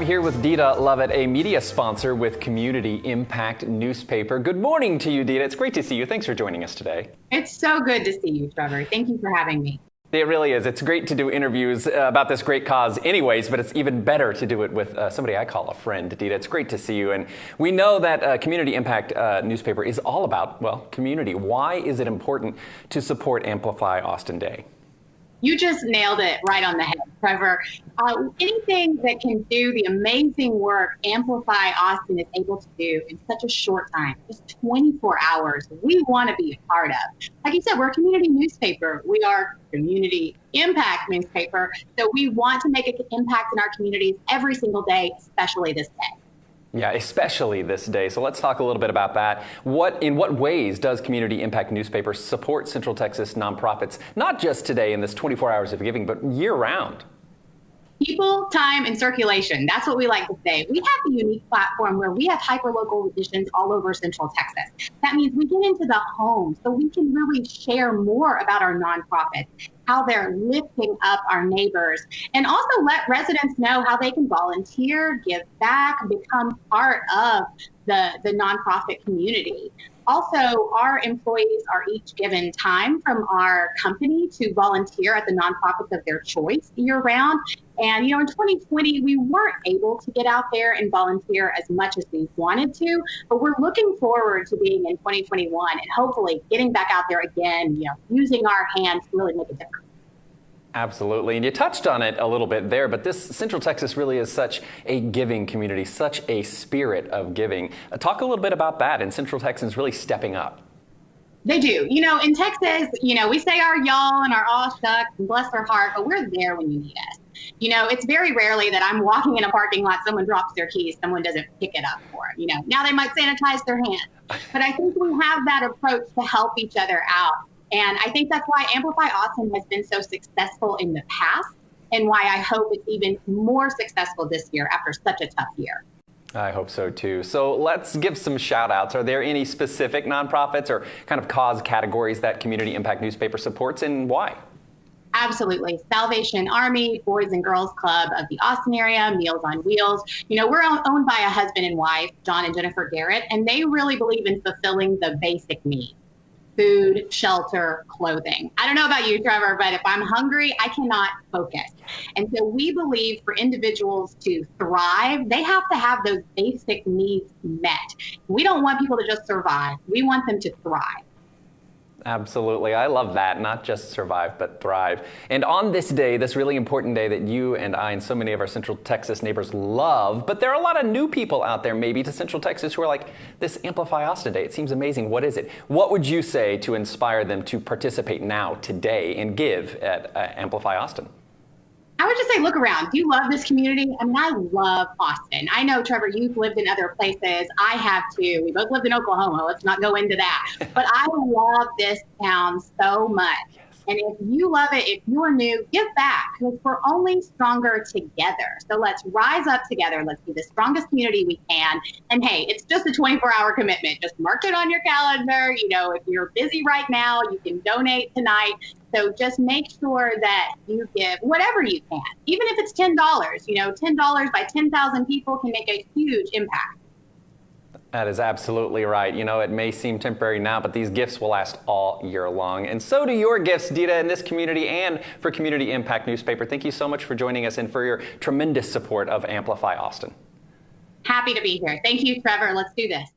here with Deeda, Lovett, a media sponsor with Community Impact Newspaper. Good morning to you, Deeda. It's great to see you. Thanks for joining us today. It's so good to see you, Trevor. Thank you for having me. It really is. It's great to do interviews about this great cause anyways, but it's even better to do it with somebody I call a friend, Deeda. It's great to see you. And we know that Community Impact Newspaper is all about, well, community. Why is it important to support Amplify Austin Day? You just nailed it right on the head, Trevor. Anything that can do the amazing work Amplify Austin is able to do in such a short time, just 24 hours, we want to be a part of. Like you said, we're a community newspaper. We are Community Impact Newspaper. So we want to make an impact in our communities every single day, especially this day. Yeah, especially this day. So let's talk a little bit about that. In what ways does Community Impact Newspaper support Central Texas nonprofits, not just today in this 24 hours of giving, but year-round? People, time, and circulation. That's what we like to say. We have a unique platform where we have hyperlocal editions all over Central Texas. That means we get into the homes so we can really share more about our nonprofits, how they're lifting up our neighbors, and also let residents know how they can volunteer, give back, become part of the nonprofit community. Also, our employees are each given time from our company to volunteer at the nonprofits of their choice year-round. And, in 2020, we weren't able to get out there and volunteer as much as we wanted to, but we're looking forward to being in 2021 and hopefully getting back out there again, using our hands to really make a difference. Absolutely. And you touched on it a little bit there, but this Central Texas really is such a giving community, such a spirit of giving. Talk a little bit about that and Central Texans really stepping up. They do. In Texas, we say our y'all and our aw shucks and bless their heart, but we're there when you need us. It's very rarely that I'm walking in a parking lot, someone drops their keys, someone doesn't pick it up for them. Now they might sanitize their hands, but I think we have that approach to help each other out. And I think that's why Amplify Austin has been so successful in the past and why I hope it's even more successful this year after such a tough year. I hope so too. So let's give some shout outs. Are there any specific nonprofits or kind of cause categories that Community Impact Newspaper supports and why? Absolutely. Salvation Army, Boys and Girls Club of the Austin area, Meals on Wheels. We're owned by a husband and wife, John and Jennifer Garrett, and they really believe in fulfilling the basic needs. Food, shelter, clothing. I don't know about you, Trevor, but if I'm hungry, I cannot focus. And so we believe for individuals to thrive, they have to have those basic needs met. We don't want people to just survive. We want them to thrive. Absolutely. I love that. Not just survive, but thrive. And on this day, this really important day that you and I and so many of our Central Texas neighbors love, but there are a lot of new people out there maybe to Central Texas who are like, this Amplify Austin Day, it seems amazing. What is it? What would you say to inspire them to participate now, today, and give at Amplify Austin? I would just say, look around. Do you love this community? I mean, I love Austin. I know, Trevor, you've lived in other places. I have too. We both lived in Oklahoma. Let's not go into that. But I love this town so much. Yes. And if you love it, if you're new, give back because we're only stronger together. So let's rise up together. Let's be the strongest community we can. And hey, it's just a 24-hour commitment. Just mark it on your calendar. If you're busy right now, you can donate tonight. So just make sure that you give whatever you can, even if it's $10. $10 by 10,000 people can make a huge impact. That is absolutely right. It may seem temporary now, but these gifts will last all year long. And so do your gifts, Deeda, in this community and for Community Impact Newspaper. Thank you so much for joining us and for your tremendous support of Amplify Austin. Happy to be here. Thank you, Trevor. Let's do this.